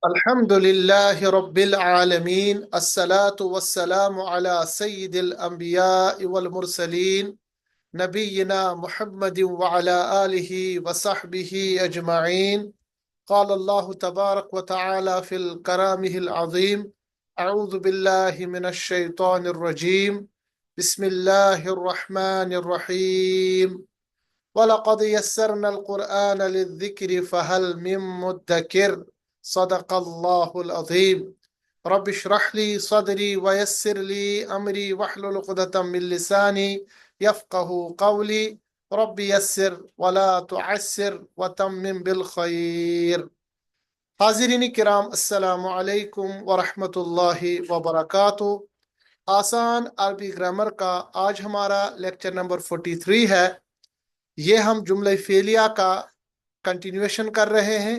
الحمد لله رب العالمين الصلاة والسلام على سيد الأنبياء والمرسلين نبينا محمد وعلى آله وصحبه أجمعين. قال الله تبارك وتعالى في الكرامه العظيم: أعوذ بالله من الشيطان الرجيم. بسم الله الرحمن الرحيم. ولقد يسرنا القرآن للذكر فهل من مدكر. صدق الله العظيم. رب اشرح لي صدري ويسر لي أمري واحلل عقدة من لساني يفقه قولي. رب يسر ولا تعسر وتمم بالخير. حاضرین کرام، السلام علیکم ورحمۃ اللہ وبرکاتہ۔ آسان عربی گرامر کا آج ہمارا لیکچر نمبر 43 ہے۔ یہ ہم جملہ فعلیہ کا کنٹینیویشن کر رہے ہیں،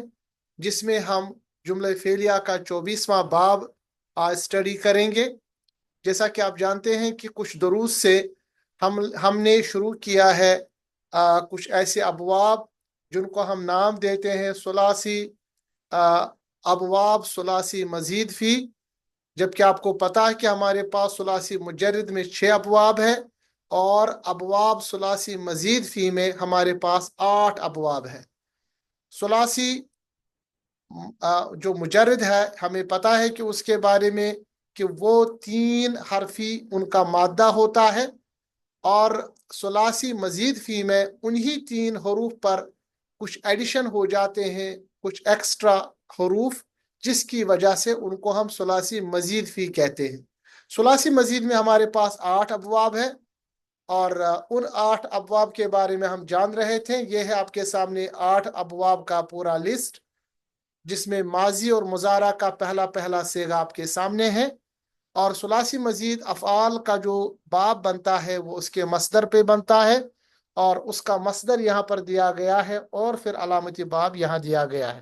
جس میں ہم جملہ فعلیہ کا 24واں باب آج اسٹڈی کریں گے۔ جیسا کہ آپ جانتے ہیں کہ کچھ دروس سے ہم نے شروع کیا ہے کچھ ایسے ابواب جن کو ہم نام دیتے ہیں ثلاثی ابواب، ثلاثی مزید فی، جبکہ آپ کو پتا ہے کہ ہمارے پاس ثلاثی مجرد میں 6 ابواب ہیں اور ابواب ثلاثی مزید فی میں ہمارے پاس 8 ابواب ہیں۔ ثلاثی جو مجرد ہے ہمیں پتا ہے کہ اس کے بارے میں کہ وہ 3 حرفی ان کا مادہ ہوتا ہے، اور ثلاثی مزید فی میں انہی 3 حروف پر کچھ ایڈیشن ہو جاتے ہیں، کچھ ایکسٹرا حروف، جس کی وجہ سے ان کو ہم ثلاثی مزید فی کہتے ہیں۔ ثلاثی مزید میں ہمارے پاس 8 ابواب ہیں، اور ان 8 ابواب کے بارے میں ہم جان رہے تھے۔ یہ ہے آپ کے سامنے 8 ابواب کا پورا لسٹ، جس میں ماضی اور مضارع کا پہلا صیغہ آپ کے سامنے ہے، اور ثلاثی مزید افعال کا جو باب بنتا ہے وہ اس کے مصدر پہ بنتا ہے، اور اس کا مصدر یہاں پر دیا گیا ہے، اور پھر علامتی باب یہاں دیا گیا ہے۔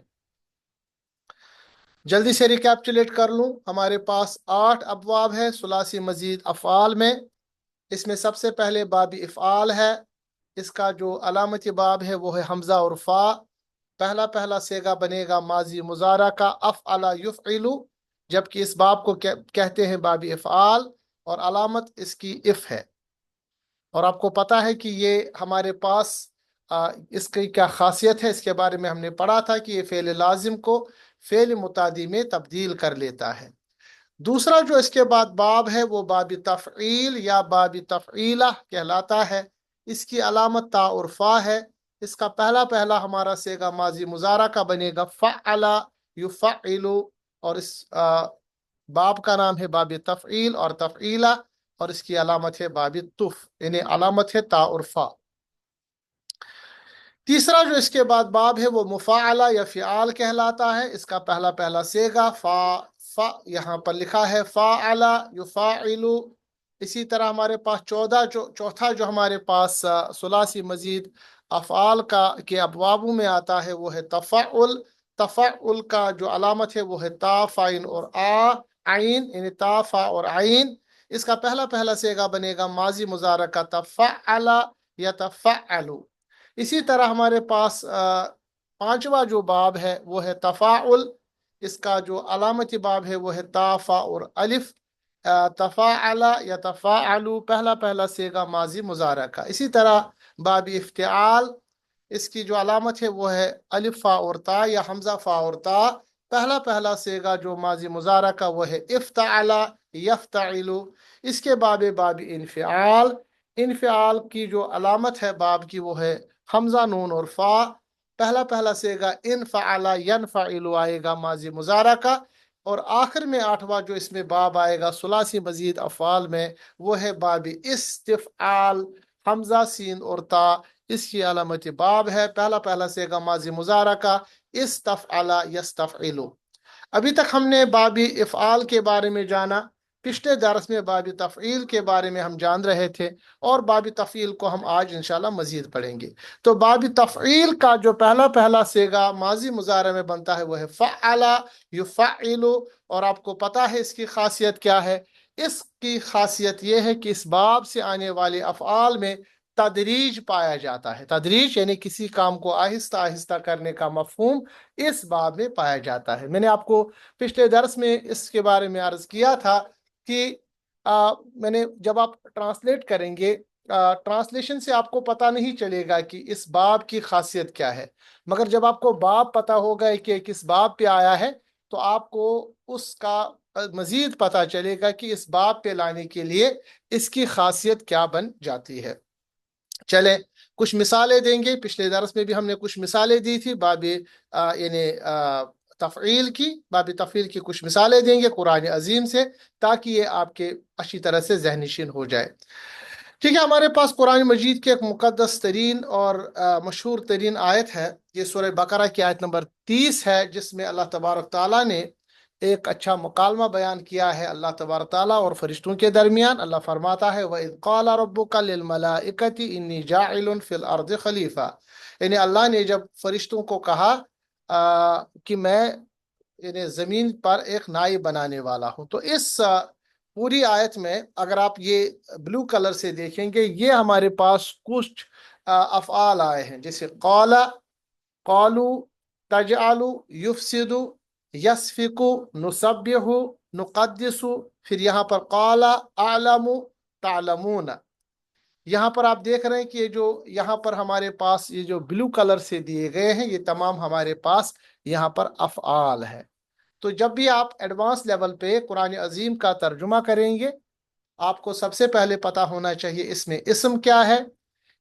جلدی سے ریکیپچولیٹ کر لوں، ہمارے پاس 8 ابواب ہے ثلاثی مزید افعال میں۔ اس میں سب سے پہلے باب افعال ہے، اس کا جو علامتی باب ہے وہ ہے حمزہ اور فا۔ پہلا صیغہ بنے گا ماضی مضارع کا افعل یفعل، جبکہ اس باب کو کہتے ہیں باب افعال، اور علامت اس کی اف ہے۔ اور آپ کو پتا ہے کہ یہ ہمارے پاس اس کی کیا خاصیت ہے، اس کے بارے میں ہم نے پڑھا تھا کہ یہ فعل لازم کو فعل متعدی میں تبدیل کر لیتا ہے۔ دوسرا جو اس کے بعد باب ہے وہ باب تفعیل یا باب تفعیلہ کہلاتا ہے۔ اس کی علامت تا اور فا ہے۔ اس کا پہلا ہمارا صیغہ ماضی مضارع کا بنے گا فعل یفعل، اور اس باب کا نام ہے باب تفعیل اور تفعیلہ، اور اس کی علامت ہے باب تف، یعنی علامت ہے تا اور فا۔ تیسرا جو اس کے بعد باب ہے وہ مفاعلہ یا فعال کہلاتا ہے۔ اس کا پہلا صیغہ فا یہاں پر لکھا ہے فاعل یفاعل۔ اسی طرح ہمارے پاس چوتھا جو ہمارے پاس ثلاثی مزید افعال کے ابوابوں میں آتا ہے وہ ہے تفعل۔ تفعل کا جو علامت ہے وہ ہے تا فائن اور عین، یعنی تا فا اور عین۔ اس کا پہلا صیغہ بنے گا ماضی مضارع کا تفعل یا تفعل۔ اسی طرح ہمارے پاس 5واں جو باب ہے وہ ہے تفاعل۔ اس کا جو علامتی باب ہے وہ ہے تا فا اور الف۔ تفاعل یا تفاعل پہلا صیغہ ماضی مضارع کا۔ اسی طرح باب افتعال، اس کی جو علامت ہے وہ ہے الف فا اور تا یا حمزہ فا اور تا۔ پہلا صیغہ جو ماضی مضارع کا وہ ہے افتعل یفتعل۔ اس کے باب انفعال، انفعال کی جو علامت ہے باب کی وہ ہے حمزہ نون اور فا۔ پہلا صیغہ انفعل ینفعل آئے گا ماضی مضارع کا، اور آخر میں 8واں جو اس میں باب آئے گا ثلاثی مزید افعال میں وہ ہے باب استفعال، حمزہ سین اور تا۔ اس کی علامت باب ہے پہلا صیغہ ماضی مضارع کا استفعل یستفعل۔ ابھی تک ہم نے باب افعال کے بارے میں جانا، پچھلے درس میں باب تفعیل کے بارے میں ہم جان رہے تھے، اور باب تفعیل کو ہم آج انشاءاللہ مزید پڑھیں گے۔ تو باب تفعیل کا جو پہلا صیغہ ماضی مضارع میں بنتا ہے وہ ہے فعل یفعل، اور آپ کو پتا ہے اس کی خاصیت کیا ہے۔ اس کی خاصیت یہ ہے کہ اس باب سے آنے والے افعال میں तदरीज पाया जाता है। तदरीज यानी किसी काम को आहिस्ता आहिस्ता करने का मफहूम इस बाब में पाया जाता है। मैंने आपको पिछले दर्स में इसके बारे में अर्ज किया था कि मैंने जब आप ट्रांसलेट करेंगे, ट्रांसलेशन से आपको पता नहीं चलेगा कि इस बाब की खासियत क्या है, मगर जब आपको बाब पता होगा कि किस बाब पे आया है तो आपको उसका मजीद पता चलेगा कि इस बाब पे लाने के लिए इसकी खासियत क्या बन जाती है। चले कुछ मिसालें देंगे। पिछले दरस में भी हमने कुछ मिसालें दी थी यानी तफ़ईल की, बाब तफ़ईल की कुछ मिसालें देंगे कुरान अजीम से, ताकि ये आपके अच्छी तरह से ज़हनशीन हो जाए। ठीक है, हमारे पास कुरान मजीद की एक मुक़द्दस तरीन और मशहूर तरीन आयत है। ये सूरह बकरा की आयत नंबर 30 है, जिसमें अल्लाह तबारक ताला ने एक अच्छा मुकालमा बयान किया है अल्लाह तबारक ताला और फरिश्तों के दरमियान। अल्लाह फरमाता है, व इज़ क़ाला रब्बुका लिल मलाइकति इन्नी जाइलुन फिल अर्दि खलीफा। यानी अल्लाह ने जब फरिश्तों को कहा कि मैं यानी ज़मीन पर एक नाई बनाने वाला हूँ, तो इस पूरी आयत में अगर आप ये ब्लू कलर से देखेंगे, ये हमारे पास कुछ अफ़आल आए हैं, जैसे क़ाला, क़ालू, तजअलु, युफ़सिदु, यस्फिकु, नुसब्बिहु, नुक़द्दिसु। फिर यहाँ पर क़ाला अअलमु तअलमून। यहाँ पर आप देख रहे हैं कि ये जो यहाँ पर हमारे पास ये जो ब्लू कलर से दिए गए हैं, ये तमाम हमारे पास यहाँ पर अफ़आल है। तो जब भी आप एडवांस लेवल पे कुरान अजीम का तर्जुमा करेंगे, आपको सबसे पहले पता होना चाहिए इसमें इस्म क्या है,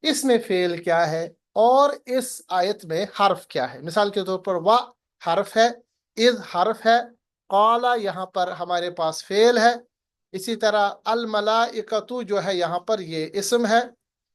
इसमें फेल क्या है, और इस आयत में हर्फ क्या है। मिसाल के तौर पर वा हर्फ है, इज हर्फ है, काला यहाँ पर हमारे पास फेल है, इसी तरह अल मलाइकतु जो है यहाँ पर ये इस्म है।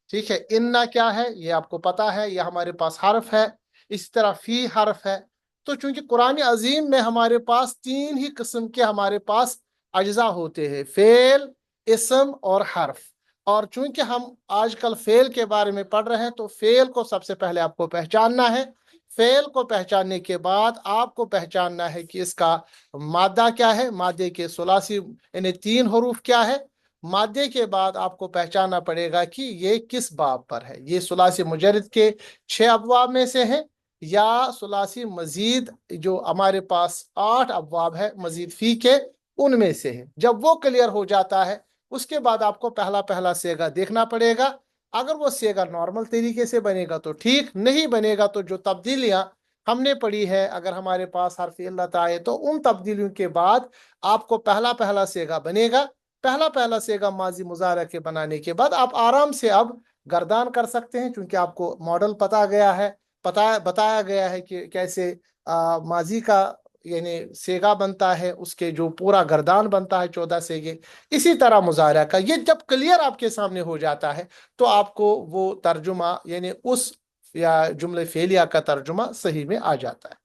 ठीक है, इन्ना क्या है ये आपको पता है, ये हमारे पास हर्फ है। इसी तरह फी हर्फ है। तो चूंकि कुरान अजीम में हमारे पास तीन ही किस्म के हमारे पास अज्जा होते हैं, फेल, इस्म और हर्फ। और चूंकि हम आजकल फेल के बारे में पढ़ रहे हैं, तो फेल को सबसे पहले आपको पहचानना है। फेल को पहचानने के बाद आपको पहचानना है कि इसका मादा क्या है, मादे के सुलासी यानी 3 हरूफ क्या है। मादे के बाद आपको पहचानना पड़ेगा कि ये किस बाब पर है, ये सुलासी मुजर्रद के 6 अबवाब में से है या सुलासी मजीद जो हमारे पास 8 अबवाब है मजीद फी के, उनमें से है। जब वो क्लियर हो जाता है, उसके बाद आपको पहला पहला सेगा देखना पड़ेगा। अगर वो सेगा नॉर्मल तरीके से बनेगा तो ठीक, नहीं बनेगा तो जो तब्दीलियां हमने पढ़ी है, अगर हमारे पास हर्फ इल्लत आए तो उन तब्दीलियों के बाद आपको पहला पहला सेगा बनेगा। पहला पहला सेगा माजी मुजारा के बनाने के बाद आप आराम से अब गर्दान कर सकते हैं, क्योंकि आपको मॉडल पता गया है, बताया गया है कि कैसे माजी का यानी सेगा बनता है, उसके जो पूरा गर्दान बनता है 14 सेगे। इसी तरह मुजारा का ये जब क्लियर आपके सामने हो जाता है, तो आपको वो तर्जुमा यानी उस या जुमले फेलिया का तर्जुमा सही में आ जाता है।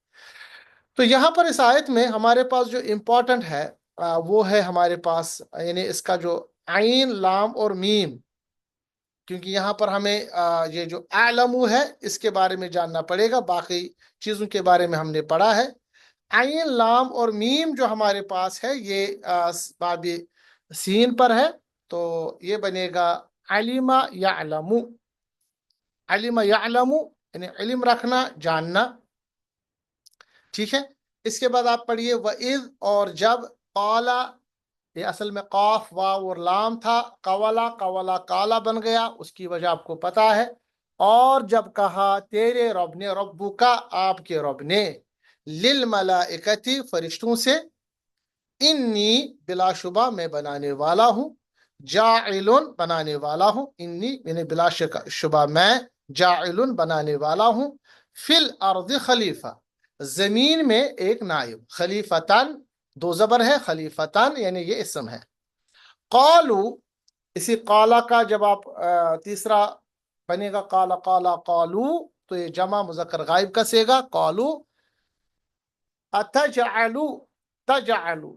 तो यहाँ पर इस आयत में हमारे पास जो इम्पोर्टेंट है वो है हमारे पास यानी इसका जो आइन, लाम और मीम, क्योंकि यहाँ पर हमें ये जो आलमू है इसके बारे में जानना पड़ेगा, बाकी चीज़ों के बारे में हमने पढ़ा है। आइन, लाम और मीम जो हमारे पास है ये बाब सीन पर है, तो ये बनेगा अलिमा यालमु। अलिमा यालमु यानी इल्म रखना, जानना। ठीक है, इसके बाद आप पढ़िए वइज़, और जब, काला ये असल में काफ वाव और लाम था, कवला कवला काला बन गया, उसकी वजह आपको पता है। और जब कहा तेरे रब ने, रब्बु का आपके रब ने, लिल मलाइकती फरिश्तों से, इन्नी बिलाशुबा मैं बनाने वाला हूँ, जाइलुन बनाने वाला हूँ, इन्नी यानी बिलाशुबा मैं, जाइलुन बनाने वाला हूँ, फिल अर्द खलीफा जमीन में एक नायब, खलीफतन 2 ज़बर है, खलीफतन यानी ये इसम है। कालू, इसी काला का जब आप तीसरा बनेगा काला काला कालू, तो ये जमा मुज़क्कर गायब का सेगा, कालू अतजअलु, तजअलु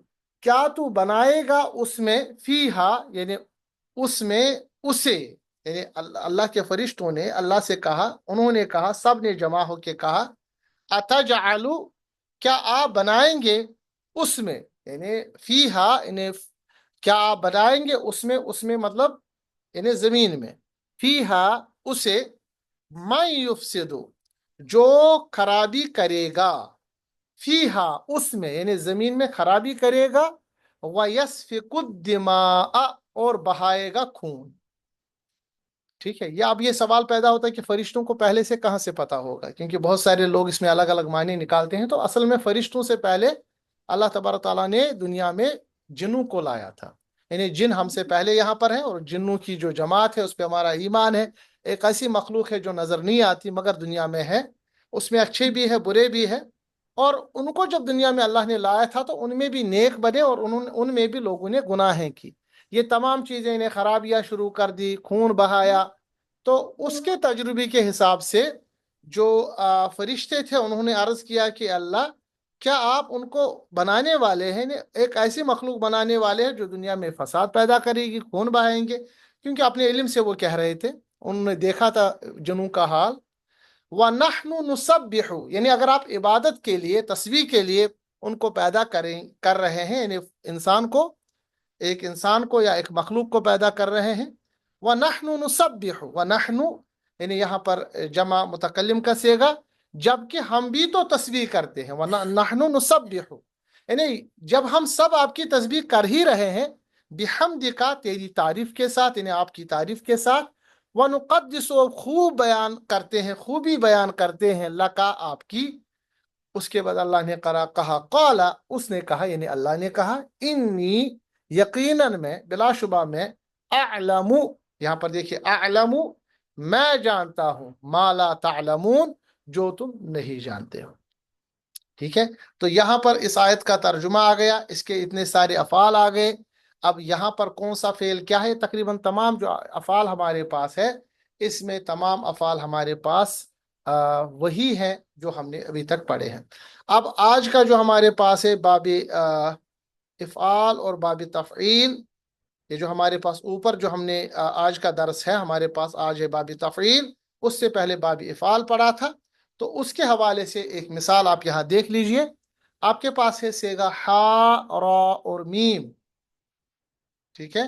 क्या तू बनाएगा उसमें, फीहा यानी उसमें, उसे यानी अल्लाह के फरिश्तों ने अल्लाह से कहा, उन्होंने कहा, सब ने जमा होके कहा, अतजअलु क्या आप बनाएंगे उसमें, यानी फीहा यानी क्या आप बनाएंगे उसमें, उसमें मतलब यानी जमीन में, फीहा उसे, मैं युफसिदु जो खराबी करेगा, फीहा उसमें यानी जमीन में खराबी करेगा, व यस्फिकुद्दिमा और बहाएगा खून। ठीक है, अब ये सवाल पैदा होता है कि फरिश्तों को पहले से कहाँ से पता होगा, क्योंकि बहुत सारे लोग इसमें अलग अलग माने निकालते हैं। तो असल में फरिश्तों से पहले अल्लाह तबारक ताला ने दुनिया में जिन्नों को लाया था, यानी जिन हमसे पहले यहाँ पर है, और जिन्नों की जो जमात है उस पर हमारा ईमान है। एक ऐसी मखलूक है जो नजर नहीं आती मगर दुनिया में है, उसमें अच्छे भी है बुरे भी है। और उनको जब दुनिया में अल्लाह ने लाया था तो उनमें भी नेक बने और उनमें भी लोगों ने गुनाहें की। ये तमाम चीजें इन्हें खराबियां शुरू कर दी, खून बहाया। तो उसके तजुर्बे के हिसाब से जो फरिश्ते थे उन्होंने अर्ज किया कि अल्लाह, क्या आप उनको बनाने वाले हैं, एक ऐसी मखलूक बनाने वाले हैं जो दुनिया में फसाद पैदा करेगी, खून बहाएंगे? क्योंकि अपने इल्म से वो कह रहे थे, उन्होंने देखा था जनू का हाल। व नहनु नुसब्बिहु यानी अगर आप इबादत के लिए, तस्बीह के लिए उनको पैदा कर रहे हैं, यानी इंसान को, एक इंसान को या एक मखलूक को पैदा कर रहे हैं। व नहनु नुसब्बिहु, व नहनु यानी यहाँ पर जमा मुतकल्लिम का सेगा, जबकि हम भी तो तस्बीह करते हैं। व नहनु नुसब्बिहु यानी जब हम सब आपकी तस्बीह कर ही रहे हैं, बिहम्दिका तेरी तारीफ के साथ, यानी आपकी तारीफ के साथ। व नुक़द्दिसु खूब बयान करते हैं, खूबी बयान करते हैं, लका आपकी। उसके बाद अल्लाह ने कहा, क़ाला उसने कहा, यानी अल्लाह ने कहा, इन्नी यकीनन में, बिलाशुबा में, अअलमु यहाँ पर देखिए अअलमु मैं जानता हूं, मा ला तालमून जो तुम नहीं जानते हो। ठीक है, तो यहाँ पर इस आयत का तर्जुमा आ गया, इसके इतने सारे अफ़ाल आ गए। अब यहाँ पर कौन सा फेल क्या है, तकरीबन तमाम जो अफ़ाल हमारे पास है, इसमें तमाम अफ़ाल हमारे पास वही है जो हमने अभी तक पढ़े हैं। अब आज का जो हमारे पास है बाबी इफ़ाल और बाबी तफ़ईल, ये जो हमारे पास ऊपर जो हमने आज का दर्स है हमारे पास, आज है बाबी तफ़ईल, उससे पहले बाबी इफ़ाल पढ़ा था। तो उसके हवाले से एक मिसाल आप यहाँ देख लीजिए। आपके पास है सेगा हा, रा और मीम। ठीक है,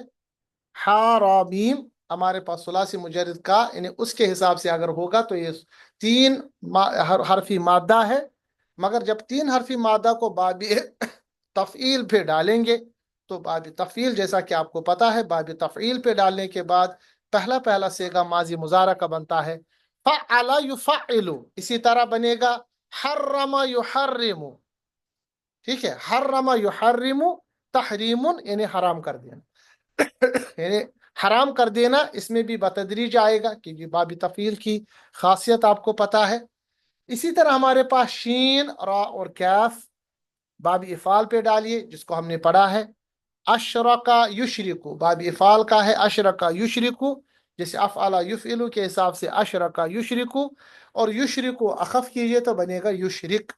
हा रा मीम हमारे पास सुलासी मुजर्रद का, यानी उसके हिसाब से अगर होगा तो ये तीन हरफी मादा है। मगर जब तीन हरफी मादा को बाबी तफ़ईल पे डालेंगे तो बाबी तफ़ईल, जैसा कि आपको पता है, बाबी तफ़ईल पे डालने के बाद पहला पहला सेगा माजी मुजारा का बनता है, फ़अला युफ़अलु। इसी तरह बनेगा हर्रमा युहर्रिमु। ठीक है, हर्रमा युहर्रिमु तहरीमुन यानी हराम कर देना। यानी हराम कर देना, इसमें भी बतदरीज आएगा क्योंकि बाबी तफ़ईल की खासियत आपको पता है। इसी तरह हमारे पास शीन, रा और कैफ बाबी इफ़ाल पे डालिए, जिसको हमने पढ़ा है। अशरका युशरिकु बाबी इफ़ाल का है, अशरका युशरिकु, जैसे अफ़अला युफ़इलु के हिसाब से अशरका युशरिकु, और युशरिकु अखफ कीजिए तो बनेगा युशरिक,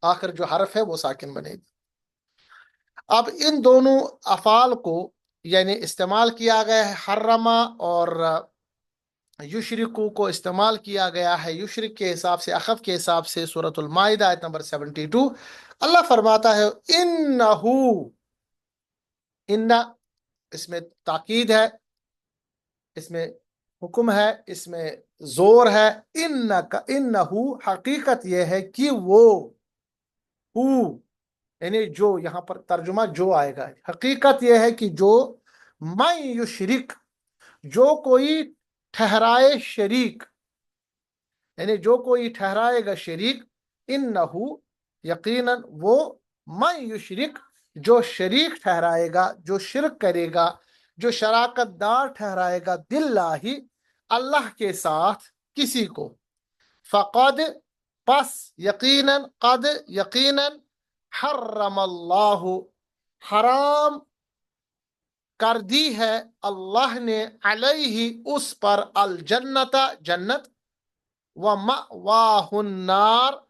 आखिर जो हरफ है वो साकिन बनेगा। अब इन दोनों अफ़ाल को यानी इस्तेमाल किया गया है, हर्रमा और युशरिकु को इस्तेमाल किया गया है युशरिक के हिसाब से, अखफ के हिसाब से। सूरतुल माइदा आयत नंबर 72 अल्लाह फरमाता है, इन्नहु, इन्ना इसमें ताकीद है, इसमें हुक्म है, इसमें जोर है। इन्नहु हकीकत यह है कि वो, हु यानी जो, यहाँ पर तर्जुमा जो आएगा, हकीकत यह है कि जो, मैं युशरिक जो कोई ठहराए शरीक, यानी जो कोई ठहराएगा शरीक, इन्नहु यकीनन वो, मैं युशरिक जो शरीक ठहराएगा, जो शिरक करेगा, जो शराकत दार ठहराएगा, दिल्लाही अल्लाह के साथ किसी को, फ़क़द पस यकीनन, क़द यकीनन, हर्रमल्लाहु हराम कर दी है अल्लाह ने, अलैहि उस पर, अल जन्नता जन्नत, व मअवाहुन्नार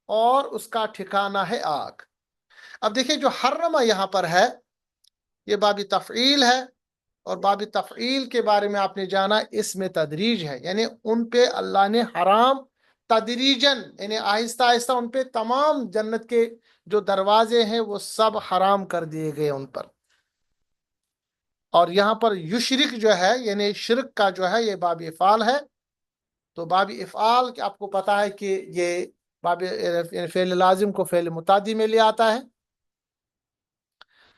और उसका ठिकाना है आग। अब देखिए जो हर्रमा यहाँ पर है ये बाबी तफ़ईल है, और बाबी तफ़ईल के बारे में आपने जाना इसमें तदरीज है, यानी उन पे अल्लाह ने हराम तदरीजन यानी आहिस्ता आहिस्ता उन पे तमाम जन्नत के जो दरवाजे हैं वो सब हराम कर दिए गए उन पर। اور یہاں پر یشرک جو ہے یعنی شرک کا جو ہے یہ باب افعال ہے. تو باب افعال کہ آپ کو پتا ہے کہ یہ باب فعل لازم کو فعل متعدی میں لے آتا ہے.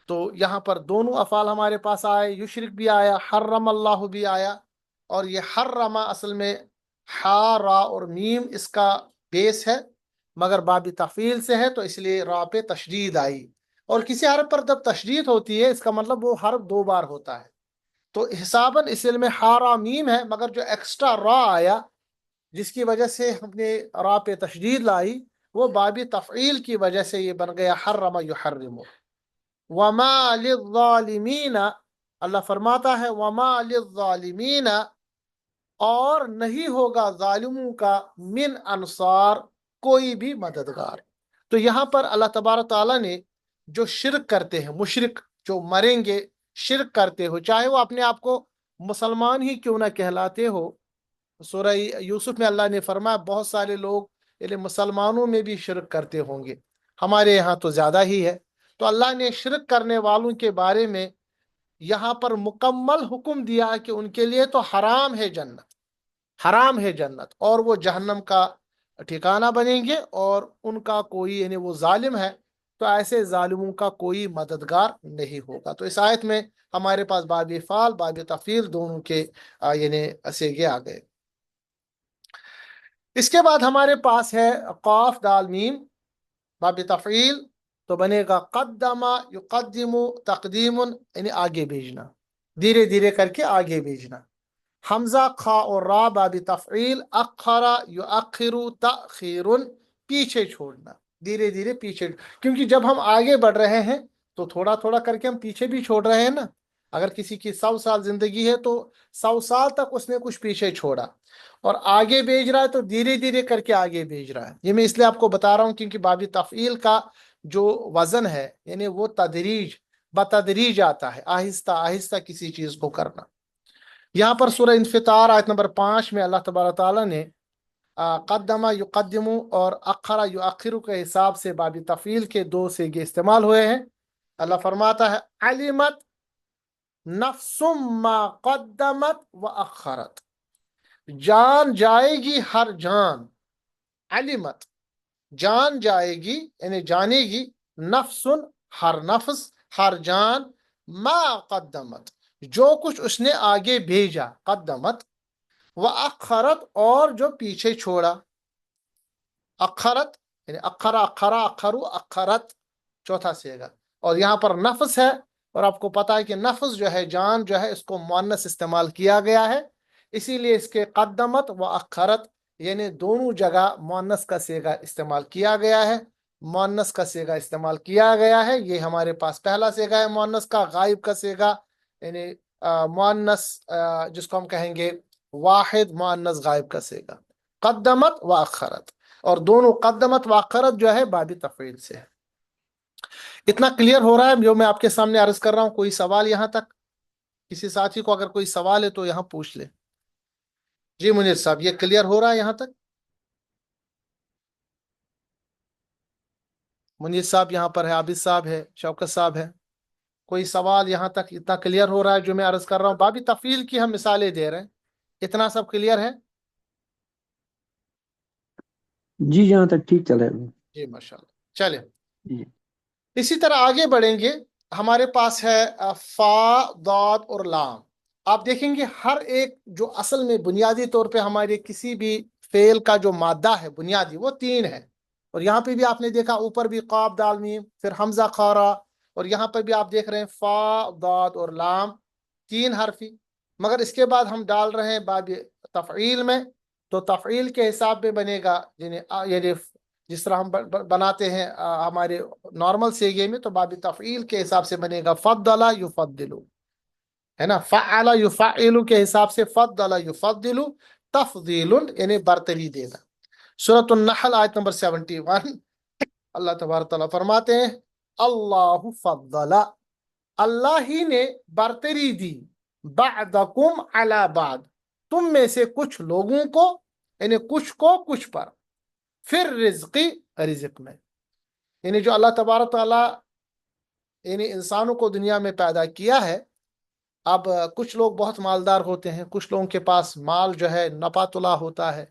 تو یہاں پر دونوں افعال ہمارے پاس آئے, یشرک بھی آیا, حرم اللہ بھی آیا. اور یہ حرم اصل میں ہا را اور میم اس کا بیس ہے, مگر باب تفعیل سے ہے تو اس لیے را پہ تشدید آئی. اور کسی حرف پر جب تشدید ہوتی ہے اس کا مطلب وہ حرف 2 بار ہوتا ہے. تو حساباً اس میں ہا را میم ہے, مگر جو ایکسٹرا را آیا جس کی وجہ سے ہم نے را پہ تشدید لائی وہ باب تفعیل کی وجہ سے یہ بن گیا حرم یحرم. وما للظالمین, اللہ فرماتا ہے وما للظالمین, اور نہیں ہوگا ظالموں کا من انصار, کوئی بھی مددگار. تو یہاں پر اللہ تبارک تعالیٰ نے جو شرک کرتے ہیں, مشرک جو مریں گے شرک کرتے ہو, چاہے وہ اپنے آپ کو مسلمان ہی کیوں نہ کہلاتے ہو, سورہ یوسف میں اللہ نے فرمایا بہت سارے لوگ یعنی مسلمانوں میں بھی شرک کرتے ہوں گے, ہمارے یہاں تو زیادہ ہی ہے. تو اللہ نے شرک کرنے والوں کے بارے میں یہاں پر مکمل حکم دیا کہ ان کے لیے تو حرام ہے جنت, حرام ہے جنت, اور وہ جہنم کا ٹھکانہ بنیں گے. اور ان کا کوئی یعنی وہ ظالم ہے تو ایسے ظالموں کا کوئی مددگار نہیں ہوگا. تو اس آیت میں ہمارے پاس باب فعل باب تفعیل دونوں کے یعنی سیغے آ گئے. اس کے بعد ہمارے پاس ہے قاف دال میم باب تفعیل, تو بنے گا قدم یقدم تقدیم, یعنی آگے بھیجنا, دھیرے دھیرے کر کے آگے بھیجنا. حمزہ خا اور را باب تفعیل, اخر یؤخر تاخیر, پیچھے چھوڑنا, دھیرے دھیرے پیچھے, کیونکہ جب ہم آگے بڑھ رہے ہیں تو تھوڑا تھوڑا کر کے ہم پیچھے بھی چھوڑ رہے ہیں نا. اگر کسی کی 100 سال زندگی ہے تو 100 سال تک اس نے کچھ پیچھے چھوڑا, اور آگے بھیج رہا ہے تو دھیرے دھیرے کر کے آگے بھیج رہا ہے. یہ میں اس لیے آپ کو بتا رہا ہوں کیونکہ باب تفعیل کا جو وزن ہے یعنی وہ تدریج بتدریج آتا ہے, آہستہ آہستہ کسی چیز کو کرنا. یہاں پر سورہ انفطار آیت نمبر 5 میں اللہ تبارک تعالیٰ نے قدم یقدم اور اخر یؤخر کے حساب سے باب تفعیل کے 2 سیغے استعمال ہوئے ہیں. اللہ فرماتا ہے علمت نفس ما قدمت و اخرت, جان جائے گی ہر جان, علمت جان جائے گی یعنی جانے گی, نفس ہر نفس ہر جان, ما قدمت جو کچھ اس نے آگے بھیجا, قدمت و اخرت اور جو پیچھے چھوڑا. اخرت یعنی اخرا اخرا اخرو اخرت چوتھا سیغا. اور یہاں پر نفس ہے, اور آپ کو پتا ہے کہ نفس جو ہے جان جو ہے اس کو مؤنث استعمال کیا گیا ہے, اسی لیے اس کے قدمت و اخرت یعنی دونوں جگہ مؤنث کا سیغا استعمال کیا گیا ہے. مؤنث کا سیغا استعمال کیا گیا ہے, یہ ہمارے پاس پہلا سیغا ہے مؤنث کا. غائب کا سیغا یعنی مؤنث جس کو ہم کہیں گے واحد مؤنث غائب کا سیغا قدمت و اخرت, اور دونوں قدمت و اخرت جو ہے باب تفعیل سے ہے. اتنا کلیئر ہو رہا ہے جو میں آپ کے سامنے عرض کر رہا ہوں؟ کوئی سوال یہاں تک؟ کسی ساتھی کو اگر کوئی سوال ہے تو یہاں پوچھ لے. جی منیر صاحب, یہ کلیئر ہو رہا ہے یہاں تک؟ منیر صاحب یہاں پر ہے, عابد صاحب ہے, شوکت صاحب ہے. کوئی سوال یہاں تک اتنا کلیئر ہو رہا ہے جو میں عرض کر رہا ہوں؟ باب تفعیل کی ہم مثالیں دے رہے ہیں, اتنا سب کلیئر ہے؟ جی جہاں تک ٹھیک چل رہا ہے. جی ماشاء اللہ. چلے جی اسی طرح آگے بڑھیں گے. ہمارے پاس ہے فا ضاد اور لام. آپ دیکھیں گے ہر ایک جو اصل میں بنیادی طور پہ ہمارے کسی بھی فعل کا جو مادہ ہے بنیادی وہ 3 ہے. اور یہاں پہ بھی آپ نے دیکھا اوپر بھی قاف دال میم, پھر حمزہ خارا, اور یہاں پر بھی آپ دیکھ رہے ہیں فا ضاد اور لام 3 حرفی. مگر اس کے بعد ہم ڈال رہے ہیں باب تفعیل میں, تو تفعیل کے حساب میں بنے گا یعنی جس طرح ہم بناتے ہیں ہمارے نارمل سیغے میں, تو باب تفعیل کے حساب سے بنے گا فضل یفضل, ہے نا. فعل یفعل کے حساب سے فضل یفضل تفضیل یعنی برتری دینا. سورۃ النحل آیت نمبر 71 اللہ تبارک تعالیٰ فرماتے ہیں اللہ فضل, اللہ ہی نے برتری دی, بعدکم علی بعد, تم میں سے کچھ لوگوں کو یعنی کچھ کو کچھ پر, پھر رزقی رزق میں, یعنی جو اللہ تبارک تعالیٰ یعنی انسانوں کو دنیا میں پیدا کیا ہے, اب कुछ लोग बहुत मालदार होते हैं, कुछ लोगों के पास माल जो है नपातुला होता है,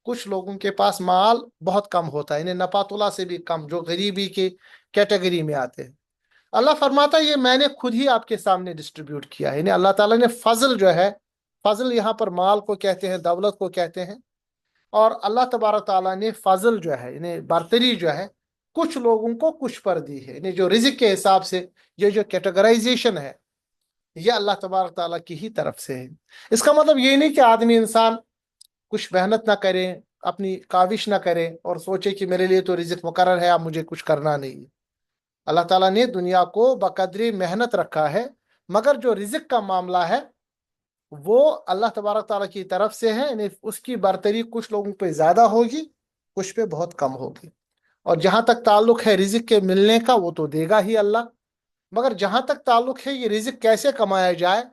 कुछ लोगों के पास माल बहुत कम होता है, इन्हें नपातुला से भी कम, जो गरीबी की कैटेगरी में आते हैं। अल्लाह फरमाता है ये मैंने खुद ही आपके सामने डिस्ट्रीब्यूट किया है। यानी अल्लाह ताला ने फजल जो है, फजल यहाँ पर माल को कहते हैं, दौलत को कहते हैं, और अल्लाह तबारक ताला ने फजल जो है, इन्हें बरतरी जो है कुछ लोगों को कुछ पर दी है। इन्हें जो रिजिक के हिसाब से ये जो कैटेगराइजेशन है, ये अल्लाह तबारक ताला की ही तरफ से है। इसका मतलब ये नहीं कि आदमी इंसान कुछ मेहनत ना करे, अपनी काविश ना करे और सोचे कि मेरे लिए तो रिजिक मुकर्रर है, अब मुझे कुछ करना नहीं है। अल्लाह ताला ने दुनिया को बकदरी मेहनत रखा है, मगर जो रिजिक का मामला है वो अल्लाह तबारक ताला की तरफ से है। यानी उसकी बरतरी कुछ लोगों पे ज्यादा होगी, कुछ पे बहुत कम होगी। और जहां तक ताल्लुक है रिजिक के मिलने का, वो तो देगा ही अल्लाह, मगर जहां तक ताल्लुक है ये रिजिक कैसे कमाया जाए,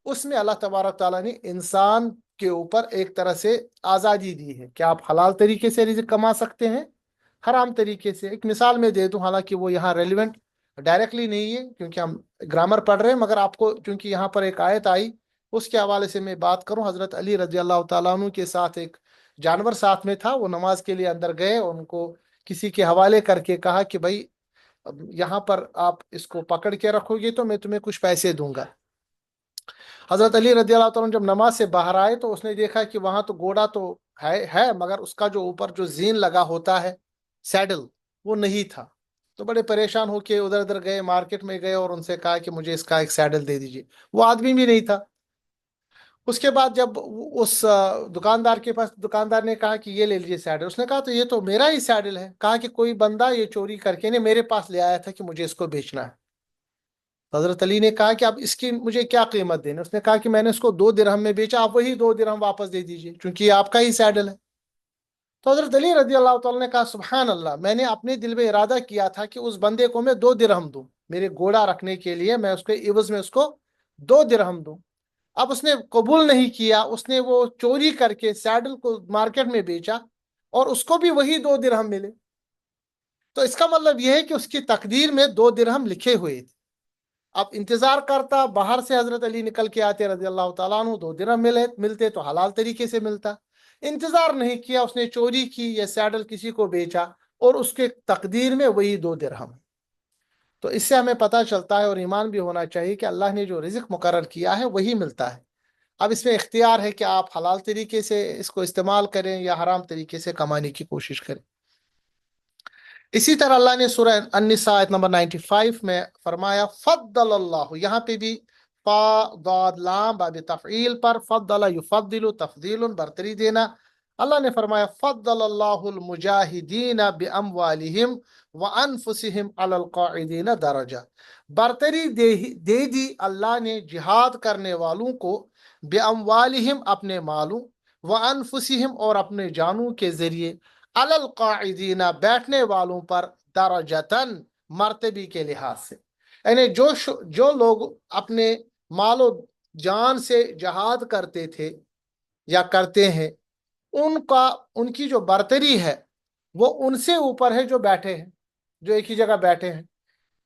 उसमें अल्लाह तबारक ताला ने इंसान के ऊपर एक तरह से आज़ादी दी है कि आप हलाल तरीके से रिजिक कमा सकते हैं, हराम तरीके से। एक मिसाल में दे दूं, हालांकि वो यहाँ रेलिवेंट डायरेक्टली नहीं है क्योंकि हम ग्रामर पढ़ रहे हैं, मगर आपको क्योंकि यहाँ पर एक आयत आई उसके हवाले से मैं बात करूं। हजरत अली रजी अल्लाह तआला अन्हु के साथ एक जानवर साथ में था, वो नमाज के लिए अंदर गए और उनको किसी के हवाले करके कहा कि भाई अब यहाँ पर आप इसको पकड़ के रखोगे तो मैं तुम्हें कुछ पैसे दूंगा। हजरत अली रजी अल्लाह तआला जब नमाज से बाहर आए तो उसने देखा कि वहां तो घोड़ा तो है मगर उसका जो ऊपर जो जीन लगा होता है, सैडल, वो नहीं था। तो बड़े परेशान होके उधर उधर गए, मार्केट में गए और उनसे कहा कि मुझे इसका एक सैडल दे दीजिए। वो आदमी भी नहीं था। उसके बाद जब उस दुकानदार के पास, दुकानदार ने कहा कि ये ले लीजिए सैडल, उसने कहा तो ये तो मेरा ही सैडल है। कहा कि कोई बंदा ये चोरी करके ने मेरे पास ले आया था कि मुझे इसको बेचना है। तो हजरत अली ने कहा कि आप इसकी मुझे क्या कीमत देने। उसने कहा कि मैंने इसको 2 दिरहम में बेचा, आप वही 2 दिरहम वापस दे दीजिए क्योंकि ये आपका ही सैडल है। तो हजरत अली रजी अल्लाह तआला ने कहा सुभान अल्लाह, मैंने अपने दिल में इरादा किया था कि उस बंदे को मैं 2 दिरहम दूं, मेरे घोड़ा रखने के लिए मैं उसके इवज में उसको 2 दिरहम दूं। अब उसने कबूल नहीं किया, उसने वो चोरी करके सैडल को मार्केट में बेचा और उसको भी वही 2 दिरहम मिले। तो इसका मतलब यह है कि उसकी तकदीर में 2 दिरहम लिखे हुए थे। अब इंतजार करता, बाहर से हजरत अली निकल के आते रजी अल्लाह तआला अन्हु, 2 दिरहम मिलते तो हलाल तरीके से मिलता। इंतजार नहीं किया, उसने चोरी की, यह सैडल किसी को बेचा और उसके तकदीर में वही 2 दिरहम। तो इससे हमें पता चलता है और ईमान भी होना चाहिए कि अल्लाह ने जो रिज़्क मुकर्रर किया है वही मिलता है। अब इसमें इख्तियार है कि आप हलाल तरीके से इसको इस्तेमाल करें या हराम तरीके से कमाने की कोशिश करें। इसी तरह अल्लाह ने सूरह अन-निसा आयत नंबर 95 में फरमाया फद्दलल्लाहु, यहाँ पे भी फा दाद लाम बाब तफईल पर फद्दल युफद्दिलु तफदीलन, बरतरी देना। अल्लाह ने फरमाया फद्दलल्लाहुल मुजाहिदीन बिअमवालिहिम व अनफुसिहिम अलल काइदीन दरजा, बरतरी दे दी अल्लाह ने जिहाद करने वालों को, बिअमवालिहिम अपने मालों, व अनफुसिहिम और अपने जानों के जरिए, अलल काइदीना बैठने वालों पर, दरजतन मर्तबी के लिहाज से। यानी जो लोग अपने मालो जान से जहाद करते थे या करते हैं, उनका उनकी जो बरतरी है वो उनसे ऊपर है जो बैठे हैं, जो एक ही जगह बैठे हैं।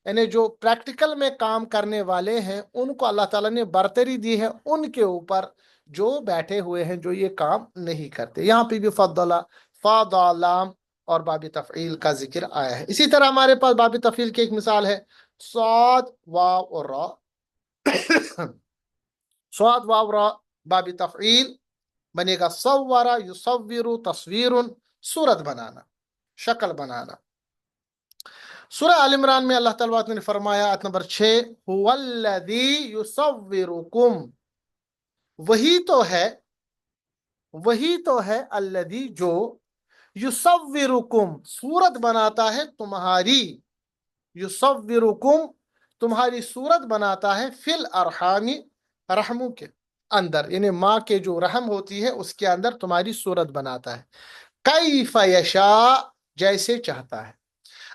यानी जो प्रैक्टिकल में काम करने वाले हैं उनको अल्लाह ताला ने बरतरी दी है उनके ऊपर जो बैठे हुए हैं, जो ये काम नहीं करते। यहाँ पे भी फद्दला, फादालाम और बाबी तफईल का जिक्र आया है। इसी तरह हमारे पास बाबी तफईल की एक मिसाल है, स्वाद वाव और रा। स्वाद वाव रा बाबी तफईल बनेगा सव्वरा युसव्विरु तस्वीरुन, सूरत बनाना, शक्ल बनाना। सूरह आल इमरान में अल्लाह ताला ने फरमाया आयत नंबर 6, हुवल्लज़ी युसव्विरुकुम, वही तो है, वही तो है, अल्लज़ी जो, युसव्विरुकुम सूरत बनाता है तुम्हारी, युसव्विरुकुम तुम्हारी सूरत बनाता है, फिल अरहामी रहमों के अंदर, यानी माँ के जो रहम होती है उसके अंदर तुम्हारी सूरत बनाता है, कैफ यशा जैसे चाहता है।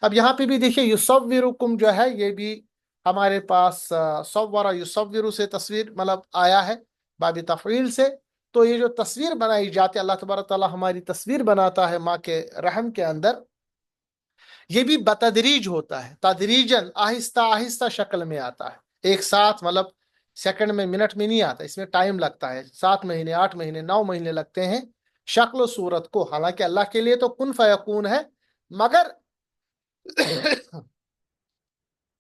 अब यहाँ पे भी देखिए युसव्विरुकुम जो है ये भी हमारे पास सव्वरा युसव्विरु से तस्वीर मतलब आया है बाबी तफईल से। तो ये जो तस्वीर बनाई जाती है, अल्लाह तबारक ताला हमारी तस्वीर बनाता है माँ के रहम के अंदर, ये भी बतदरीज होता है, तदरीजन आहिस्ता आहिस्ता शक्ल में आता है, एक साथ मतलब सेकंड में मिनट में नहीं आता, इसमें टाइम लगता है, 7 महीने 8 महीने 9 महीने लगते हैं शक्ल सूरत को। हालांकि अल्लाह के लिए तो कुन फयकून है, मगर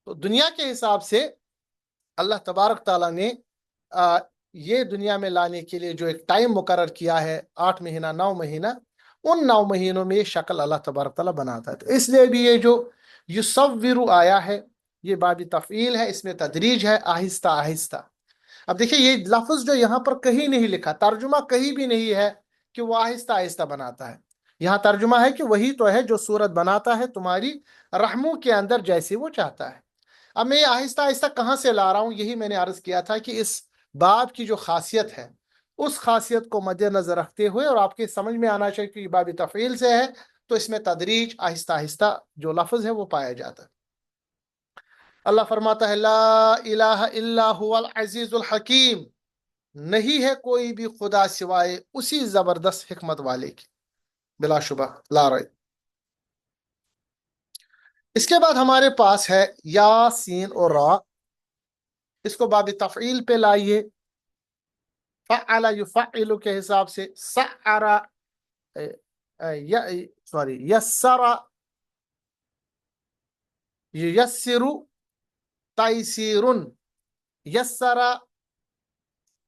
तो दुनिया के हिसाब से अल्लाह तबारक ताला ने ये दुनिया में लाने के लिए जो एक टाइम मुकर्रर किया है, 8 महीना 9 महीना, उन 9 महीनों में ये शक्ल अल्लाह तबारक ताला बनाता है। तो इसलिए भी ये जो युसव्विरु आया है, ये बाबी तफईल है, इसमें तदरीज है, आहिस्ता आहिस्ता। अब देखिए ये लफ्ज जो यहाँ पर कहीं नहीं लिखा, तर्जुमा कहीं भी नहीं है कि वो आहिस्ता आहिस्ता बनाता है। यहाँ तर्जुमा है कि वही तो है जो सूरत बनाता है तुम्हारी रहमों के अंदर जैसे वो चाहता है। अब मैं ये आहिस्ता आहिस्ता कहाँ से ला रहा हूँ, यही मैंने अर्ज किया था कि इस बाब की जो खासियत है, उस खासियत को मद्देनजर रखते हुए, और आपके समझ में आना चाहिए कि बाब तफील से है, तो इसमें तदरीज आहिस्ता आहिस्ता जो लफ्ज है वो पाया जाता है। अल्लाह फरमाता है, ला इलाहा इल्ला हुवल अजीजुल हकीम, नहीं है कोई भी खुदा सिवाय उसी जबरदस्त हिकमत वाले की, बिलाशुबा ला रहे। इसके बाद हमारे पास है या, सीन और रा, इसको बाब तफईल पे लाइए। फ़अला युफ़अलु के हिसाब से, सअरा, सॉरी, यस्सरा युयस्सिरु, तैसीरुन, यस्सरा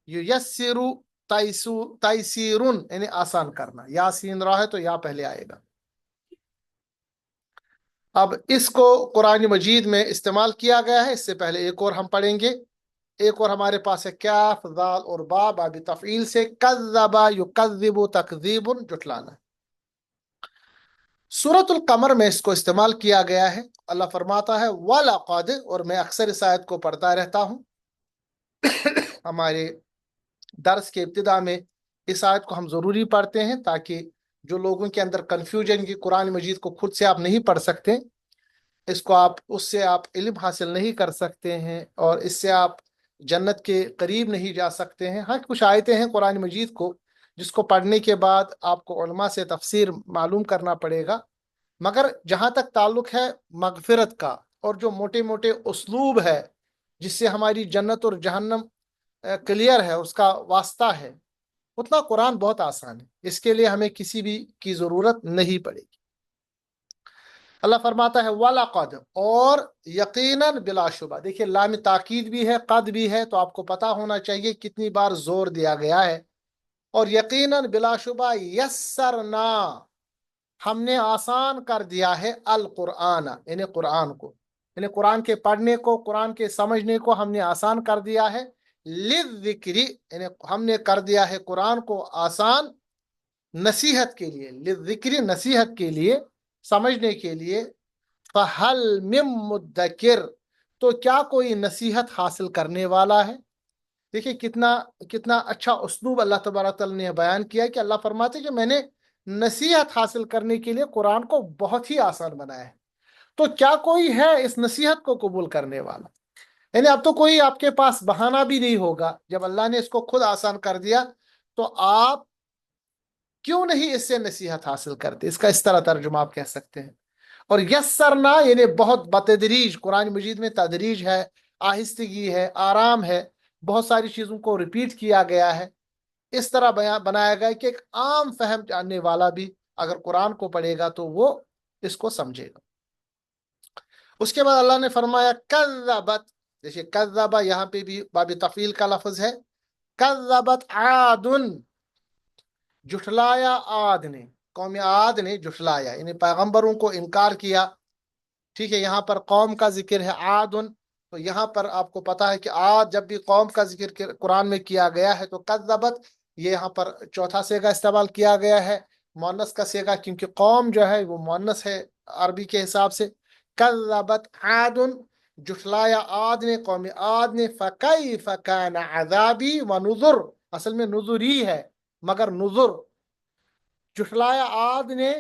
युयस्सिरु, तैसीरुन, यानी आसान करना। या सीन रहा है तो या पहले आएगा। अब इसको कुरान मजीद में इस्तेमाल किया गया है। इससे पहले एक और हम पढ़ेंगे, एक और हमारे पास है काफ दाल और बा, बाबी तफईल से, कज़्ज़बा युकज़्ज़िबु तकज़ीबुन, जुटलाना। सूरतुल कमर में इसको इस्तेमाल किया गया है। अल्लाह फरमाता है वलक़द, और मैं अक्सर इस आयत को पढ़ता रहता हूँ हमारे दर्स के इब्तिदा में इस आयत को हम ज़रूरी पढ़ते हैं, ताकि जो लोगों के अंदर कन्फ्यूजन की कुरान मजीद को खुद से आप नहीं पढ़ सकते, इसको आप उससे आप इल्म हासिल नहीं कर सकते हैं, और इससे आप जन्नत के करीब नहीं जा सकते हैं। हाँ, कुछ आयतें हैं कुरान मजीद को जिसको पढ़ने के बाद आपको उलमा से तफसीर मालूम करना पड़ेगा, मगर जहाँ तक ताल्लुक है मगफिरत का, और जो मोटे मोटे उसलूब है जिससे हमारी जन्नत और जहन्नम क्लियर है, उसका वास्ता है, उतना कुरान बहुत आसान है, इसके लिए हमें किसी भी की ज़रूरत नहीं पड़ेगी। अल्लाह फरमाता है वलक़द, और यकीनन बिलाशुबा। देखिए लाम ताकीद भी है, कद भी है, तो आपको पता होना चाहिए कितनी बार जोर दिया गया है। और यकीनन बिलाशुबा यस्सरना, हमने आसान कर दिया है अल कुरान, यानी कुरान को, यानी कुरान के पढ़ने को, कुरान के समझने को हमने आसान कर दिया है। लिज़्ज़िक्री, यानी हमने कर दिया है कुरान को आसान नसीहत के लिए, लिज़्ज़िक्री नसीहत के लिए, समझने के लिए। फहल मिम मुद्दकिर, तो क्या कोई नसीहत हासिल करने वाला है। देखिए कितना कितना अच्छा उसलूब अल्लाह तबारक तआला ने बयान किया कि अल्लाह फरमाते कि मैंने नसीहत हासिल करने के लिए कुरान को बहुत ही आसान बनाया है। तो क्या कोई है इस नसीहत को कबूल करने वाला। यानी अब तो कोई आपके पास बहाना भी नहीं होगा, जब अल्लाह ने इसको खुद आसान कर दिया तो आप क्यों नहीं इससे नसीहत हासिल करते। इसका इस तरह तर्जुमा आप कह सकते हैं। और यस्सरना यानी बहुत बतदरीज, कुरान मजीद में तदरीज है, आहिस्तगी है, आराम है, बहुत सारी चीज़ों को रिपीट किया गया है। इस तरह बनाया गया कि एक आम फहम जानने वाला भी अगर कुरान को पढ़ेगा तो वो इसको समझेगा। उसके बाद अल्लाह ने फरमाया कज़्ज़बत, देखिए कज़्ज़बा यहाँ पे भी बाबी तफील का लफ्ज है। कज़्ज़बत आदुन, जुठलाया आद ने, कौम आद ने जुठलाया, यानी पैगंबरों को इनकार किया। ठीक है, यहाँ पर कौम का जिक्र है आदुन, तो यहाँ पर आपको पता है कि आद जब भी कौम का जिक्र कुरान में किया गया है तो कज़्ज़बत, ये यहाँ पर चौथा सेगा इस्तेमाल किया गया है, मुअन्नस का सेगा, क्योंकि कौम जो है वो मुअन्नस है अरबी के हिसाब से। कज़्ज़बत आदुन, जुठलाया आद ने, कौम आद ने, फ़कैफ़ कान अज़ाबी व नुज़ुर, असल में नुज़ुरी है मगर नुज़ुर, जुठलाया आद ने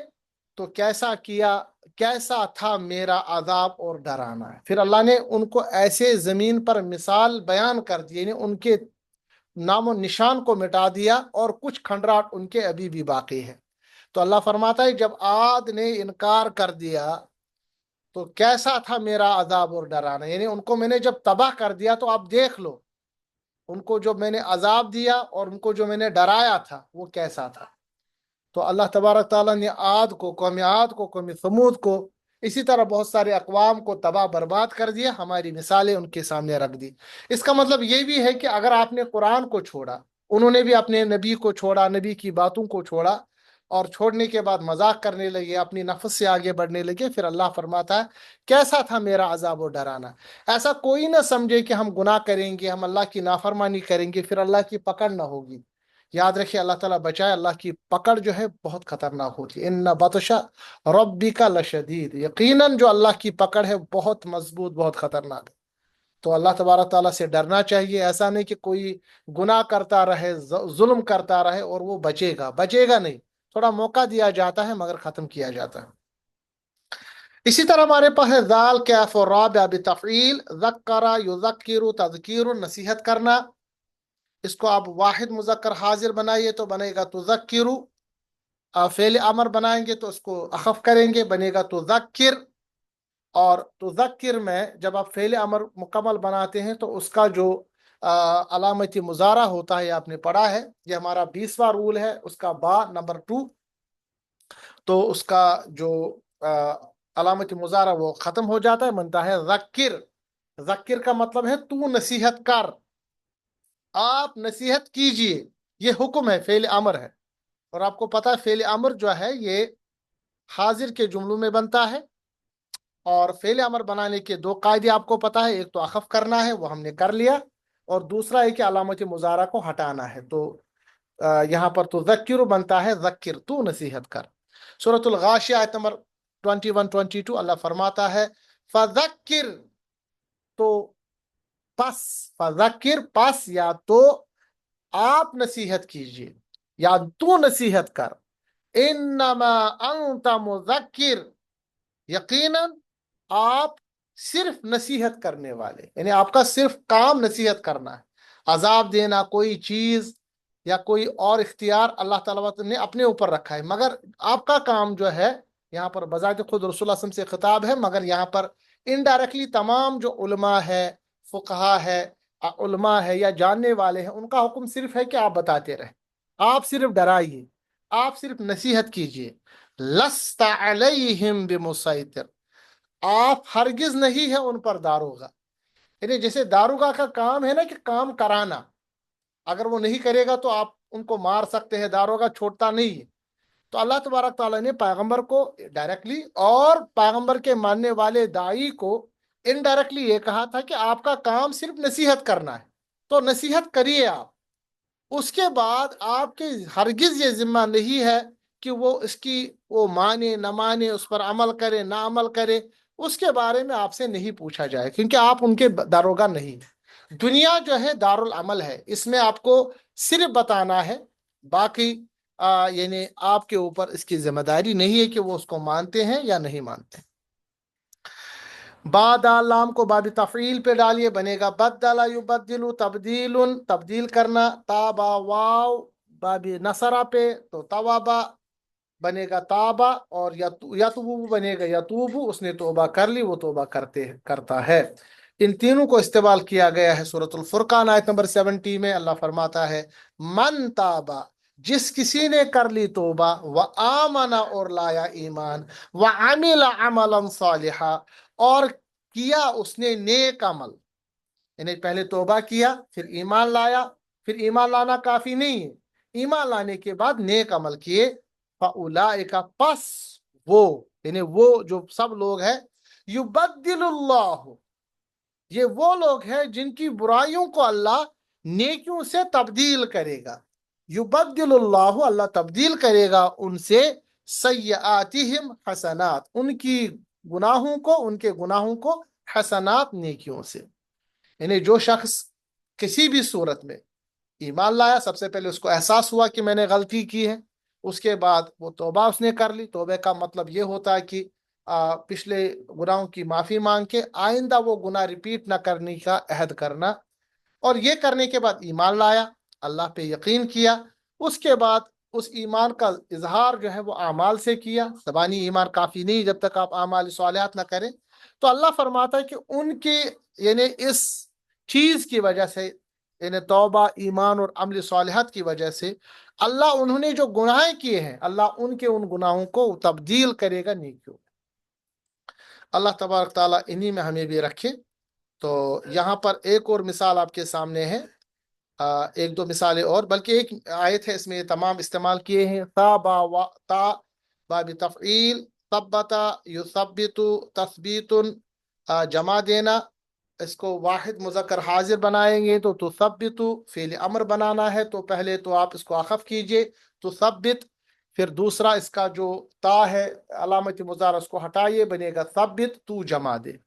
तो कैसा किया, कैसा था मेरा अजाब और डराना है। फिर अल्लाह ने उनको ऐसे जमीन पर मिसाल बयान कर दी, यानी उनके नामो निशान को मिटा दिया, और कुछ खंडराट उनके अभी भी बाकी है। तो अल्लाह फरमाता है जब आद ने इनकार कर दिया तो कैसा था मेरा अजाब और डराना, यानी उनको मैंने जब तबाह कर दिया तो आप देख लो उनको जो मैंने अजाब दिया और उनको जो मैंने डराया था वो कैसा था। तो अल्लाह तबारक ताला ने आद को कौम समूद को इसी तरह बहुत सारे अकवाम को तबाह बर्बाद कर दिया, हमारी मिसालें उनके सामने रख दी। इसका मतलब ये भी है कि अगर आपने कुरान को छोड़ा, उन्होंने भी अपने नबी को छोड़ा, नबी की बातों को छोड़ा और छोड़ने के बाद मजाक करने लगे, अपनी नफ्स से आगे बढ़ने लगे, फिर अल्लाह फरमाता है कैसा था मेरा अजाब और डराना। ऐसा कोई ना समझे कि हम गुनाह करेंगे, हम अल्लाह की नाफरमानी करेंगे फिर अल्लाह की पकड़ ना होगी। याद रखिए, अल्लाह ताला बचाए, अल्लाह की पकड़ जो है बहुत खतरनाक होती है। इन्ना बतशा रब्बिका लशदीद, यकीनन जो अल्लाह की पकड़ है बहुत मजबूत, बहुत खतरनाक है। तो अल्लाह तबारक ताला से डरना चाहिए। ऐसा नहीं कि कोई गुनाह करता रहे, जुल्म करता रहे और वो बचेगा, बचेगा नहीं। थोड़ा मौका दिया जाता है मगर खत्म किया जाता है। इसी तरह हमारे पास है जाल कैफ और राब तफ़ील, ज़क्करा युज़क्किरु तज़कीरुन, नसीहत करना। इसको आप वाहिद मुज़क्कर हाजिर बनाइए तो बनेगा तुज़क्किरु। फेल अमर बनाएंगे तो उसको अखफ करेंगे, बनेगा तुज़क्किर। और तुज़क्किर में जब आप फेल अमर मुकम्मल बनाते हैं तो उसका जो अलामती मुजारा होता है, ये आपने पढ़ा है, ये हमारा 20वां रूल है, उसका बा नंबर 2। तो उसका जो अलामती मुजारा वो खत्म हो जाता है, बनता है ज़क्किर। ज़क्किर का मतलब है तू नसीहत कर, आप नसीहत कीजिए, ये हुक्म है, फेल अमर है। और आपको पता है फेल अमर जो है ये हाजिर के जुमलों में बनता है। और फेल अमर बनाने के दो कायदे आपको पता है, एक तो अखफ करना है, वो हमने कर लिया, और दूसरा है कि अलामत मुजारा को हटाना है। तो यहाँ पर तो ज़क्किर बनता है ज़क्किर, तू नसीहत कर। सूरतुल गाशिया आयत नंबर 21-22 अल्लाह फरमाता है फज़क्किर, तो पस, फज़क्किर पस, या तो आप नसीहत कीजिए या तू नसीहत कर। इन्नमा अंत मुज़क्किर, यकीनन आप सिर्फ नसीहत करने वाले, यानी आपका सिर्फ काम नसीहत करना है। अजाब देना कोई चीज या कोई और इख्तियार अल्लाह ताला ने अपने ऊपर रखा है, मगर आपका काम जो है, यहाँ पर बजाते खुद रसूल अल्लाह से खिताब है, मगर यहाँ पर इनडायरेक्टली तमाम जो उलमा है, फुकहा है, उलमा है या जानने वाले हैं, उनका हुक्म सिर्फ है कि आप बताते रहे, आप सिर्फ डराइए, आप सिर्फ नसीहत कीजिए। लस्ता अलैहिम बिमुसैतिर, आप हरगिज नहीं है उन पर दारोगा। यानी जैसे दारोगा का काम है ना कि काम कराना, अगर वो नहीं करेगा तो आप उनको मार सकते हैं, दारोगा छोड़ता नहीं है। तो अल्लाह तबारक ताला ने पैगंबर को डायरेक्टली और पैगंबर के मानने वाले दाई को इनडायरेक्टली ये कहा था कि आपका काम सिर्फ नसीहत करना है, तो नसीहत करिए आप। उसके बाद आपके हरगिज ये जिम्मा नहीं है कि वो इसकी वो माने न माने, उस पर अमल करे ना अमल करे, उसके बारे में आपसे नहीं पूछा जाए, क्योंकि आप उनके दारोगा नहीं। दुनिया जो है दारुल अमल है, इसमें आपको सिर्फ बताना है, बाकी यानी आपके ऊपर इसकी जिम्मेदारी नहीं है कि वो उसको मानते हैं या नहीं मानते। बाद लाम को बाद तफ़ील पे डालिए, बनेगा बदला युबद्दिलु तब्दीलुन, तब्दील करना। ताबा वाव बाबी नसरा पे तो तवाबा बनेगा ताबा, और यतूबु बनेगा यतूबु, उसने तोबा कर ली, वो तोबा करता है। इन तीनों को इस्तेमाल किया गया है सूरतुल फुरकान आयत नंबर 70 में। अल्लाह फरमाता है मन ताबा, जिस किसी ने कर ली तोबा, व आमना और लाया ईमान, व अमिला अमलन सालिहा, और किया उसने नेक अमल, यानी पहले तोबा किया फिर ईमान लाया, फिर ईमान लाना काफी नहीं है, ईमान लाने के बाद नेक अमल किए, फउलाइका, पस वो, यानी वो जो सब लोग हैं, युबद्दिलुल्लाहु, ये वो लोग हैं जिनकी बुराइयों को अल्लाह नेकियों से तब्दील करेगा। युबद्दिलुल्लाहु, अल्लाह तब्दील करेगा उनसे, सय्यातिहिम हसनात, उनकी गुनाहों को, उनके गुनाहों को हसनात, नेकियों से। यानी जो शख्स किसी भी सूरत में ईमान लाया, सबसे पहले उसको एहसास हुआ कि मैंने गलती की है, उसके बाद वो तौबा उसने कर ली। तौबे का मतलब ये होता है कि पिछले गुनाहों की माफ़ी मांग के आइंदा वो गुनाह रिपीट ना करने का अहद करना, और ये करने के बाद ईमान लाया, अल्लाह पे यकीन किया, उसके बाद उस ईमान का इजहार जो है वो आमाल से किया। ज़बानी ईमान काफ़ी नहीं जब तक आप आमाल सालिहात ना करें। तो अल्लाह फरमाता है कि उनके यानी इस चीज़ की वजह से, यानी तौबा, ईमान और अमल सालिहात की वजह से अल्लाह उन्होंने जो गुनाह किए हैं अल्लाह उनके उन गुनाहों को तब्दील करेगा नेकियों। अल्लाह तबारक ताला इन्हीं में हमें भी रखे। तो यहाँ पर एक और मिसाल आपके सामने है, एक दो मिसालें और, बल्कि एक आयत है इसमें तमाम इस्तेमाल किए हैं। ता बा वा ता बाबी तफ़ईल, तब्बता युसब्बितु तस्बीतुन, जमा देना, इसको वाहिद मुज़क्कर हाजिर बनाएंगे तो तुसब्बितु फ़िल अमर बनाना है, तो पहले तो आप इसको अखफ कीजिए तुसब्बित, फिर दूसरा इसका जो ता है अलामत मुज़ारा उसको हटाइए, बनेगा सब्बित, तू जमा दे।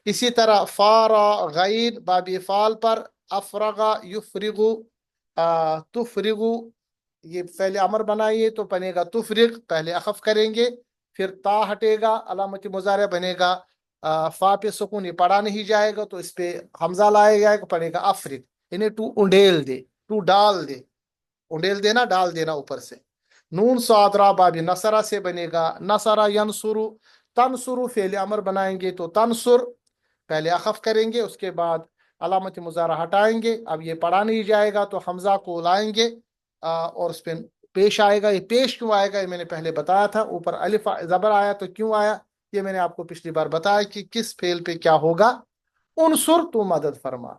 इसी तरह फारा गैन बाबी फाल पर, अफरगा युफरिगु तुफरिगु, ये पहले अमर बनाइए तो बनेगा तुफरिग, पहले अखफ करेंगे, फिर ता हटेगा अलामत मुजारे बनेगा फा पे सुकून, ये पढ़ा नहीं जाएगा तो इस पे हमजा लाया जाएगा, पड़ेगा अफरिग, इन्हें टू उंडेल दे, टू डाल दे, उंडेल देना डाल देना ऊपर से। नून सादरा बाबी नसरा से बनेगा नसरा यनसुरु, तनसुरु फेल अमर बनाएंगे तो तनसुर, पहले अखफ करेंगे उसके बाद अलामत मुजारा हटाएंगे, अब ये पढ़ा नहीं जाएगा तो हमजा को लाएंगे और उस पर पेश आएगा। ये पेश क्यों आएगा ये मैंने पहले बताया था, ऊपर अलिफ जबर आया तो क्यों आया ये मैंने आपको पिछली बार बताया कि किस फेल पे क्या होगा। उनसुर तो मदद फरमा,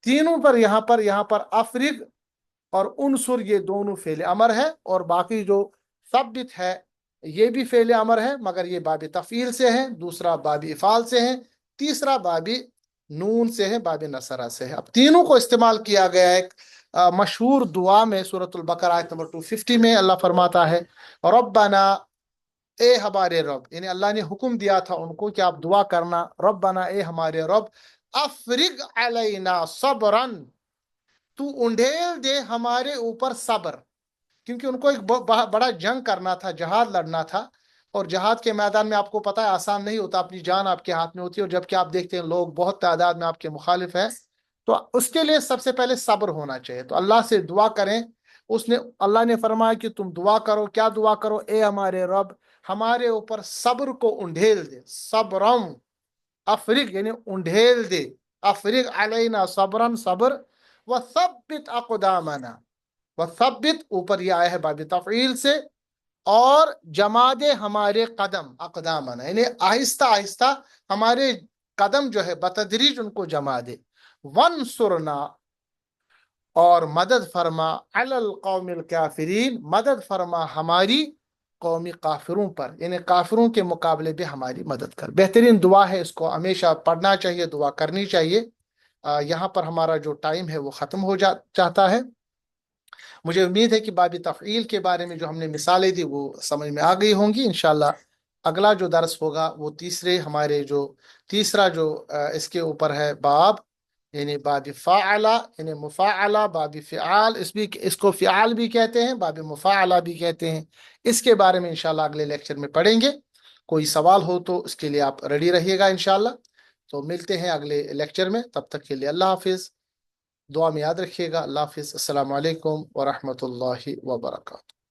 तीनों पर यहाँ पर अफरिग और उनसुर ये दोनों फेल अमर है, और बाकी जो सब्बित है ये भी फेल अमर है मगर ये बाबी तफील से है, दूसरा बाबी इफाल से है, तीसरा बाबी नून से है, बाबी नसरा से है। अब तीनों को इस्तेमाल किया गया है एक मशहूर दुआ में, सूरतुल बकरा आयत नंबर 250 में अल्लाह फरमाता है रब्बना, ए हमारे रब, यानी अल्लाह ने हुक्म दिया था उनको कि आप दुआ करना, रब्बना ए हमारे रब, अफरिग अलैना सब्रन, तू उंडेल दे हमारे ऊपर सब्र, क्योंकि उनको एक बड़ा जंग करना था, जहाद लड़ना था, और जहाद के मैदान में आपको पता है आसान नहीं होता, अपनी जान आपके हाथ में होती है, और जबकि आप देखते हैं लोग बहुत तादाद में आपके मुखालिफ है, तो उसके लिए सबसे पहले सब्र होना चाहिए। तो अल्लाह से दुआ करें, उसने अल्लाह ने फरमाया कि तुम दुआ करो, क्या दुआ करो, ए हमारे रब हमारे ऊपर सब्र को उंडेल दे, सब्रम, अफरिग यानी उंडेल दे, अफरिग अलैना सब्रन सब्र, व सब्बित अक़दामना, व सब्बित ऊपर ये आया है बाबी तफ़ईल से, और जमा दे हमारे कदम, अक़दामना यानी आहिस्ता आहिस्ता हमारे कदम जो है बतदरीज उनको जमा दे, वंसुरना और मदद फरमा, अलल कौमिल काफिरीन मदद फरमा हमारी कौमी काफिरों पर, यानी काफिरों के मुकाबले भी हमारी मदद कर। बेहतरीन दुआ है, इसको हमेशा पढ़ना चाहिए, दुआ करनी चाहिए। यहाँ पर हमारा जो टाइम है वो ख़त्म हो जाता है। मुझे उम्मीद है कि बाबी तफ़ईल के बारे में जो हमने मिसालें दी वो समझ में आ गई होंगी। इंशाल्लाह अगला जो दर्स होगा वो तीसरा जो इसके ऊपर है बाब, यानी बाबी फ़ाअला, यानी मुफ़ाअला, बाबी फ़िआल, इसको फ़िआल भी कहते हैं, बाबी मुफ़ाअला भी कहते हैं। इसके बारे में इंशाल्लाह अगले लेक्चर में पढ़ेंगे। कोई सवाल हो तो इसके लिए आप रेडी रहिएगा इंशाल्लाह। तो मिलते हैं अगले लेक्चर में, तब तक के लिए अल्लाह हाफिज़, दुआ में याद रखिएगा। अल्लाह हाफिज़, अस्सलामु अलैकुम व रहमतुल्लाहि व बरकातुहू।